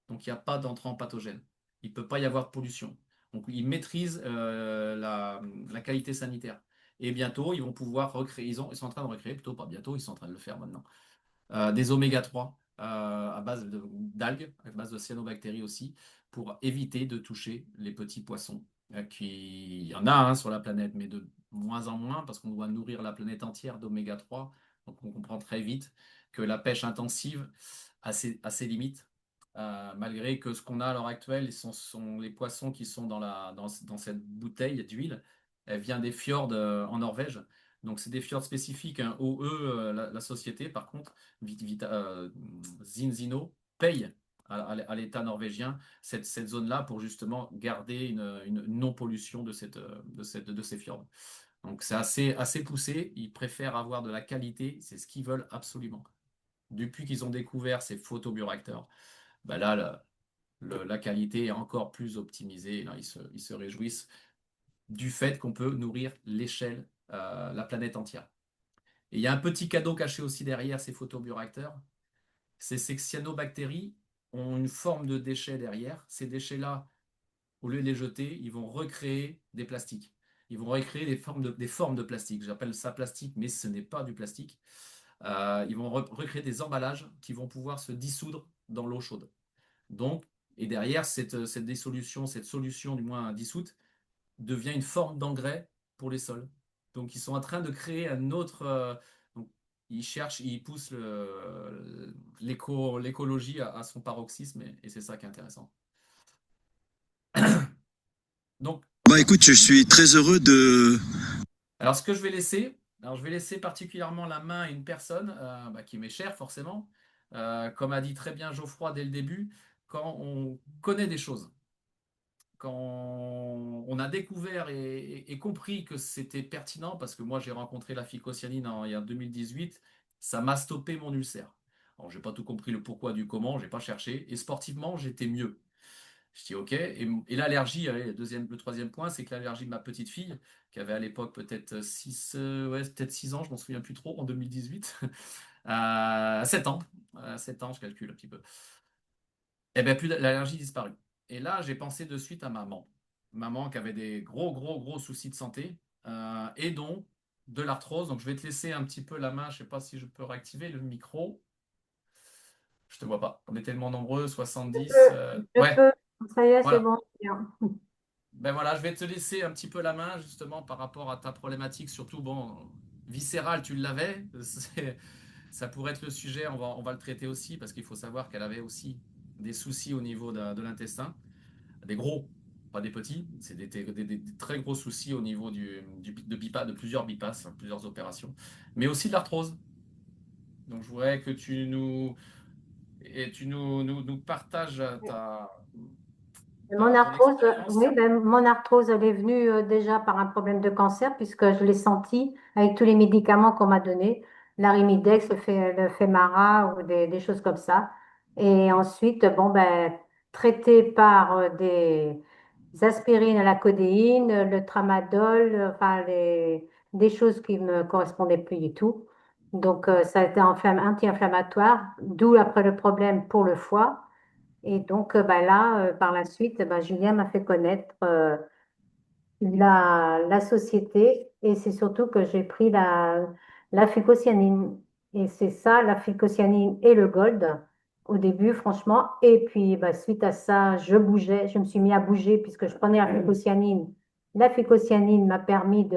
Speaker 2: Donc, il n'y a pas d'entrant pathogène. Il ne peut pas y avoir de pollution. Donc, ils maîtrisent la qualité sanitaire. Et bientôt, ils vont pouvoir recréer, ils sont en train de recréer, plutôt pas bientôt, ils sont en train de le faire maintenant, des oméga 3 à base d'algues, à base de cyanobactéries aussi, pour éviter de toucher les petits poissons. Il y en a hein, sur la planète, mais de moins en moins, parce qu'on doit nourrir la planète entière d'oméga 3. Donc on comprend très vite que la pêche intensive a ses limites, malgré que ce qu'on a à l'heure actuelle sont les poissons qui sont dans cette bouteille d'huile. Elle vient des fjords en Norvège. Donc c'est des fjords spécifiques, hein. OE, la société, par contre, Zinzino, paye à l'État norvégien cette zone-là pour justement garder une non-pollution de ces fjords. Donc c'est assez poussé. Ils préfèrent avoir de la qualité, c'est ce qu'ils veulent absolument. Depuis qu'ils ont découvert ces photobioréacteurs, bah là, la qualité est encore plus optimisée. Là, ils se réjouissent du fait qu'on peut nourrir la planète entière. Et il y a un petit cadeau caché aussi derrière ces photobioréacteurs, c'est ces cyanobactéries ont une forme de déchet derrière. Ces déchets-là, au lieu de les jeter, ils vont recréer des plastiques. Ils vont recréer des formes de plastique. J'appelle ça plastique, mais ce n'est pas du plastique. Ils vont recréer des emballages qui vont pouvoir se dissoudre dans l'eau chaude. Donc, et derrière, cette dissolution, cette solution du moins dissoute, devient une forme d'engrais pour les sols. Donc, ils sont en train de créer un autre. Donc, ils cherchent, ils poussent l'écologie à son paroxysme et c'est ça qui est intéressant. Donc,
Speaker 3: Bah écoute, je suis très heureux de...
Speaker 2: alors ce que je vais laisser, alors je vais laisser particulièrement la main à une personne bah, qui m'est chère forcément. Comme a dit très bien Geoffroy dès le début, quand on connaît des choses, quand on a découvert et compris que c'était pertinent, parce que moi j'ai rencontré la phycocyanine il y a 2018, ça m'a stoppé mon ulcère. Alors j'ai pas tout compris le pourquoi du comment, j'ai pas cherché, et sportivement j'étais mieux. Je dis OK. Et l'allergie, allez, le troisième point, c'est que l'allergie de ma petite fille, qui avait à l'époque peut-être 6, ouais, peut-être 6 ans, je m'en souviens plus trop, en 2018, 7 ans, 7 ans, je calcule un petit peu. Eh bien, plus l'allergie disparue. Et là, j'ai pensé de suite à maman. Maman qui avait des gros, gros, gros soucis de santé et donc de l'arthrose. Donc, je vais te laisser un petit peu la main. Je ne sais pas si je peux réactiver le micro. Je te vois pas. On est tellement nombreux, 70.
Speaker 4: Je
Speaker 2: Ouais,
Speaker 4: peux. Ça y est, c'est
Speaker 2: voilà.
Speaker 4: bon. Bien.
Speaker 2: Ben voilà, je vais te laisser un petit peu la main justement par rapport à ta problématique, surtout bon, viscérale, tu l'avais. Ça pourrait être le sujet, on va le traiter aussi parce qu'il faut savoir qu'elle avait aussi des soucis au niveau de l'intestin, des gros, pas des petits, c'est des très gros soucis au niveau de plusieurs bypass, hein, plusieurs opérations, mais aussi de l'arthrose. Donc je voudrais que tu nous partages
Speaker 4: Mon
Speaker 2: ton
Speaker 4: arthrose,
Speaker 2: expérience.
Speaker 4: oui, ben, mon arthrose, elle est venue déjà par un problème de cancer, puisque je l'ai senti avec tous les médicaments qu'on m'a donnés, l'Arimidex, le Femara ou des choses comme ça. Et ensuite, bon, ben, traité par des aspirines à la codéine, le tramadol, enfin, des choses qui me correspondaient plus du tout. Donc, ça a été anti-inflammatoire, d'où après le problème pour le foie. Et donc, bah là, par la suite, bah, Julien m'a fait connaître la société et c'est surtout que j'ai pris la fucosianine. Et c'est ça, la fucosianine et le gold au début, franchement. Et puis, bah, suite à ça, je bougeais, je me suis mis à bouger puisque je prenais la fucosianine. La fucosianine m'a permis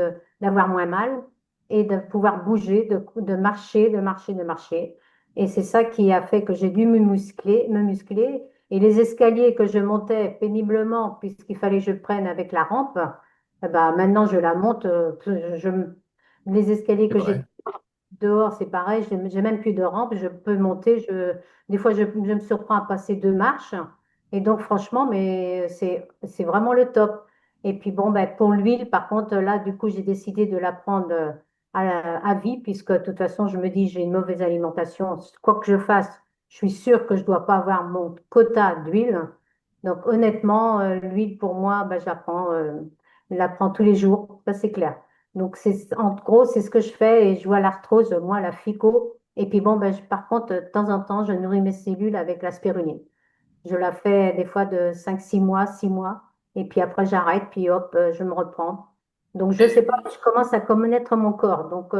Speaker 4: d'avoir moins mal et de pouvoir bouger, de marcher, de marcher, de marcher. Et c'est ça qui a fait que j'ai dû me muscler. Et les escaliers que je montais péniblement, puisqu'il fallait que je prenne avec la rampe, eh ben, maintenant je la monte. Les escaliers
Speaker 2: C'est
Speaker 4: que j'ai
Speaker 2: vrai.
Speaker 4: dehors, c'est pareil, j'ai même plus de rampe, je peux monter. Des fois, je me surprends à passer 2 marches. Et donc, franchement, mais c'est vraiment le top. Et puis, bon, ben, pour l'huile, par contre, là, du coup, j'ai décidé de la prendre à vie, puisque de toute façon, je me dis, j'ai une mauvaise alimentation. Quoi que je fasse, je suis sûre que je ne dois pas avoir mon quota d'huile. Donc, honnêtement, l'huile, pour moi, ben, je la prends tous les jours, ça, c'est clair. Donc, en gros, c'est ce que je fais et je vois l'arthrose, moi, la FICO. Et puis, bon, ben, par contre, de temps en temps, je nourris mes cellules avec la spiruline. Je la fais des fois de 5, 6 mois, 6 mois. Et puis après, j'arrête, puis hop, je me reprends. Donc, je sais pas,
Speaker 2: Et
Speaker 4: je commence à connaître mon corps. Donc,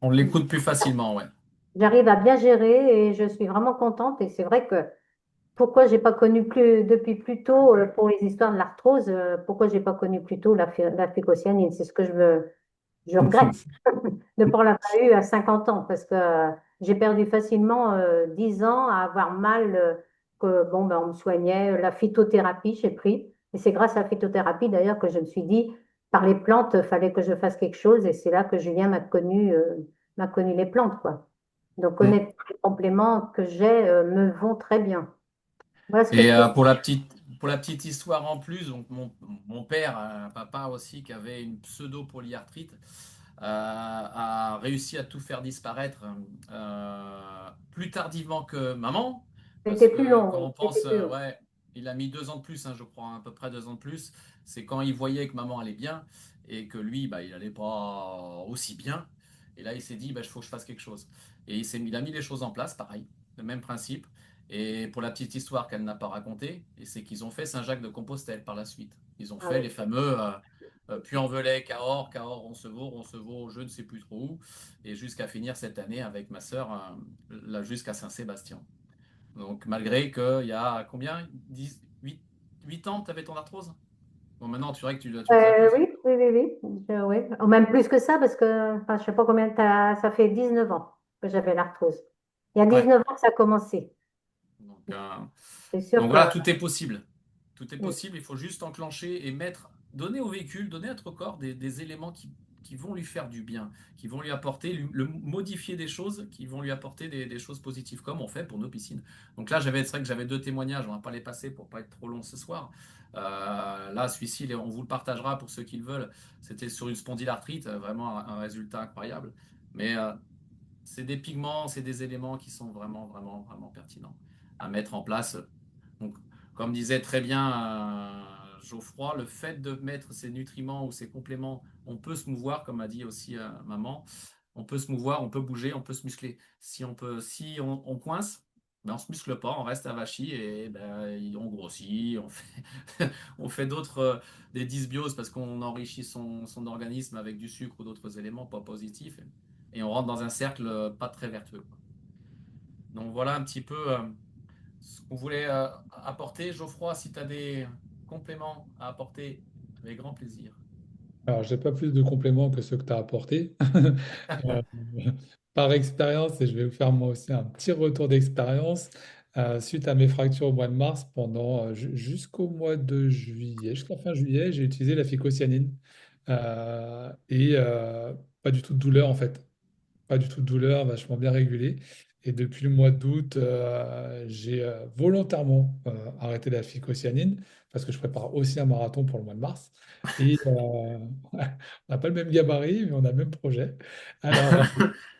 Speaker 2: on l'écoute plus facilement, ouais.
Speaker 4: j'arrive à bien gérer et je suis vraiment contente. Et c'est vrai que pourquoi j'ai pas connu depuis plus tôt pour les histoires de l'arthrose, pourquoi j'ai pas connu plus tôt la phycocyanine? C'est ce que je regrette de ne pas l'avoir eu à 50 ans parce que j'ai perdu facilement 10 ans à avoir mal, que bon, ben, on me soignait. La phytothérapie, j'ai pris. Et c'est grâce à la phytothérapie d'ailleurs que je me suis dit, par les plantes, il fallait que je fasse quelque chose. Et c'est là que Julien m'a connu les plantes, quoi. Donc,
Speaker 2: Mm.
Speaker 4: honnêtement, les compléments que j'ai me vont très bien. Voilà ce que je
Speaker 2: Et
Speaker 4: peux.
Speaker 2: pour la petite histoire en plus, donc mon père, un papa aussi qui avait une pseudo-polyarthrite, a réussi à tout faire disparaître plus tardivement que maman, parce
Speaker 4: C'était plus
Speaker 2: que
Speaker 4: long,
Speaker 2: quand
Speaker 4: oui.
Speaker 2: on
Speaker 4: C'était
Speaker 2: pense,
Speaker 4: plus long.
Speaker 2: ouais, il a mis 2 ans de plus, hein, je crois, à peu près 2 ans de plus. C'est quand il voyait que maman allait bien et que lui, bah, il allait pas aussi bien. Et là, il s'est dit, bah, il faut que je fasse quelque chose. Et il a mis les choses en place, pareil, le même principe. Et pour la petite histoire qu'elle n'a pas racontée, et c'est qu'ils ont fait Saint-Jacques-de-Compostelle par la suite. Ils ont
Speaker 4: Ah
Speaker 2: fait
Speaker 4: oui.
Speaker 2: les fameux Puy-en-Velay, Cahors, Cahors, Roncevaux, je ne sais plus trop où, et jusqu'à finir cette année avec ma sœur, là, jusqu'à Saint-Sébastien. Donc malgré qu'il y a combien 10, 8 ans, tu avais ton arthrose? Bon, maintenant, tu dirais que tu les as plus.
Speaker 4: Oui, oui, oui, oui. Oui. Ou même plus que ça, parce que enfin, je sais pas combien ça fait 19 ans que j'avais l'arthrose. Il y a
Speaker 2: Ouais.
Speaker 4: 19 ans que ça a commencé.
Speaker 2: Donc,
Speaker 4: C'est sûr
Speaker 2: Donc
Speaker 4: que
Speaker 2: voilà, tout est possible. Tout est
Speaker 4: mm,
Speaker 2: possible, il faut juste enclencher et donner au véhicule, donner à notre corps des éléments qui vont lui faire du bien, qui vont lui apporter, modifier des choses, qui vont lui apporter des choses positives, comme on fait pour nos piscines. Donc là, c'est vrai que j'avais 2 témoignages, on ne va pas les passer pour pas être trop long ce soir. Là, celui-ci, on vous le partagera pour ceux qui le veulent. C'était sur une spondylarthrite, vraiment un résultat incroyable. Mais c'est des pigments, c'est des éléments qui sont vraiment, vraiment, vraiment pertinents à mettre en place. Donc, comme disait très bien Geoffroy, le fait de mettre ces nutriments ou ces compléments, on peut se mouvoir, comme a dit aussi maman, on peut se mouvoir, on peut bouger, on peut se muscler. Si on coince, ben on se muscle pas, on reste avachi et ben, on grossit, on fait des dysbioses parce qu'on enrichit son organisme avec du sucre ou d'autres éléments pas positifs et on rentre dans un cercle pas très vertueux. Donc voilà un petit peu ce qu'on voulait apporter. Geoffroy, si tu as des compléments à apporter, avec grand plaisir.
Speaker 1: Alors, j'ai pas plus de compléments que ceux que tu as apportés. Euh, Par expérience, et je vais vous faire moi aussi un petit retour d'expérience, suite à mes fractures au mois de mars, pendant jusqu'au mois de juillet, jusqu'à fin juillet, j'ai utilisé la phycocyanine. Et pas du tout de douleur en fait. Pas du tout de douleur, vachement bien régulé. Et depuis le mois d'août, j'ai volontairement arrêté la phycocyanine parce que je prépare aussi un marathon pour le mois de mars. Et on n'a pas le même gabarit, mais on a le même projet. Alors,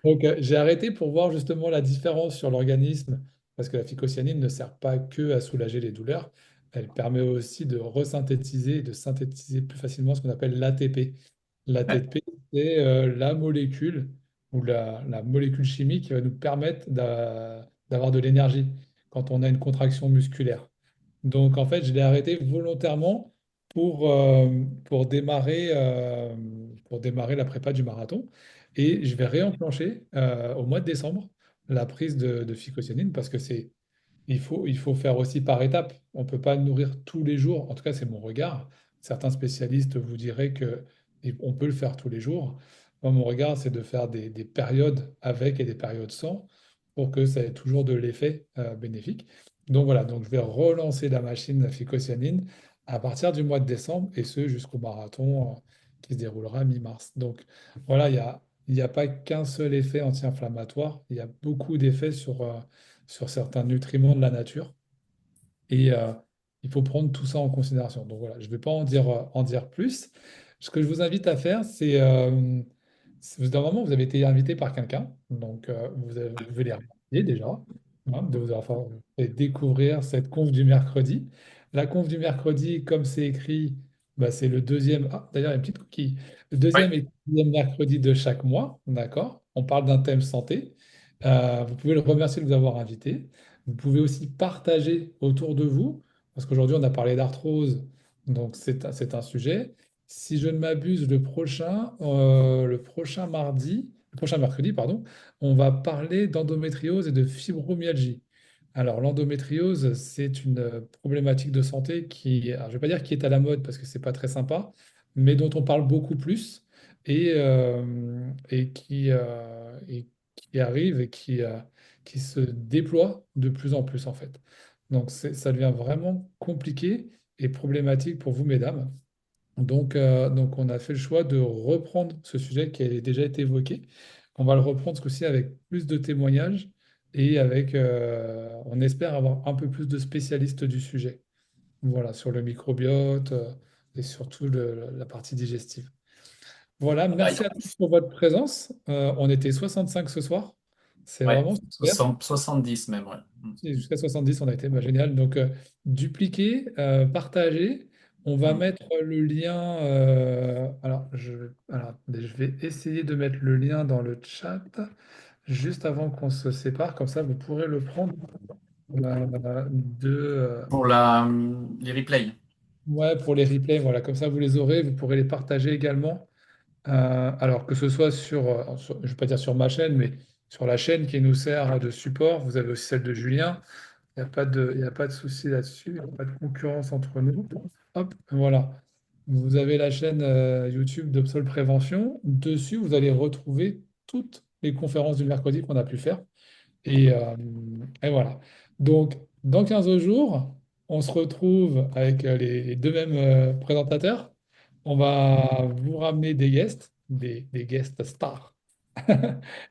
Speaker 1: donc, j'ai arrêté pour voir justement la différence sur l'organisme parce que la phycocyanine ne sert pas que à soulager les douleurs. Elle permet aussi de resynthétiser, de synthétiser plus facilement ce qu'on appelle l'ATP.
Speaker 2: Ouais.
Speaker 1: L'ATP, c'est la molécule ou la molécule chimique qui va nous permettre d'avoir de l'énergie quand on a une contraction musculaire. Donc en fait, je l'ai arrêté volontairement pour démarrer la prépa du marathon. Et je vais réenclencher au mois de décembre la prise de phycocyanine parce que il faut faire aussi par étapes. On ne peut pas nourrir tous les jours. En tout cas, c'est mon regard. Certains spécialistes vous diraient que on peut le faire tous les jours. Moi, mon regard, c'est de faire des périodes avec et des périodes sans pour que ça ait toujours de l'effet bénéfique. Donc voilà, donc je vais relancer la machine à phycocyanine à partir du mois de décembre et ce jusqu'au marathon qui se déroulera mi-mars. Donc voilà, il y a pas qu'un seul effet anti-inflammatoire, il y a beaucoup d'effets sur certains nutriments de la nature. Et il faut prendre tout ça en considération. Donc voilà, je ne vais pas en dire plus. Ce que je vous invite à faire, d'un moment, vous avez été invité par quelqu'un, donc vous pouvez les remercier déjà, de vous avoir fait découvrir cette conf du mercredi. La conf du mercredi, comme c'est écrit, bah, c'est le deuxième, d'ailleurs, il y a une petite coquille, le
Speaker 2: Ouais.
Speaker 1: deuxième et troisième mercredi de chaque mois, d'accord? On parle d'un thème santé. Vous pouvez le remercier de vous avoir invité. Vous pouvez aussi partager autour de vous, parce qu'aujourd'hui on a parlé d'arthrose, donc c'est un sujet. Si je ne m'abuse, le prochain mercredi, pardon, on va parler d'endométriose et de fibromyalgie. Alors l'endométriose, c'est une problématique de santé qui, alors, je ne vais pas dire qui est à la mode parce que c'est pas très sympa, mais dont on parle beaucoup plus et qui arrive et qui se déploie de plus en plus en fait. Donc ça devient vraiment compliqué et problématique pour vous, mesdames. Donc on a fait le choix de reprendre ce sujet qui a déjà été évoqué. On va le reprendre ce coup-ci avec plus de témoignages et on espère avoir un peu plus de spécialistes du sujet. Voilà, sur le microbiote et surtout la partie digestive. Voilà,
Speaker 2: Aïe.
Speaker 1: merci à tous pour votre présence. On était 65 ce soir. C'est
Speaker 2: Ouais.
Speaker 1: vraiment super.
Speaker 2: 70 même, ouais.
Speaker 1: Et jusqu'à 70, on a été génial. Donc, dupliquer, partager. On va mettre le lien. Alors, attendez, je vais essayer de mettre le lien dans le chat juste avant qu'on se sépare. Comme ça, vous pourrez le prendre
Speaker 2: Pour les replays.
Speaker 1: ouais, pour les replays. Voilà, comme ça, vous les aurez. Vous pourrez les partager également. Alors que ce soit je ne vais pas dire sur ma chaîne, mais sur la chaîne qui nous sert de support, vous avez aussi celle de Julien. Il y a pas de souci là-dessus, il n'y a pas de concurrence entre nous. Hop, voilà. Vous avez la chaîne YouTube d'Obsol Prévention. Dessus, vous allez retrouver toutes les conférences du mercredi qu'on a pu faire. Et voilà. Donc, dans 15 jours, on se retrouve avec les deux mêmes présentateurs. On va vous ramener des guests, des guests stars.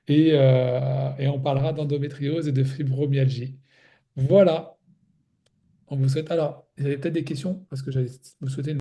Speaker 1: Et on parlera d'endométriose et de fibromyalgie. Voilà. On vous souhaite. Alors, il y avait peut-être des questions parce que j'allais vous souhaiter une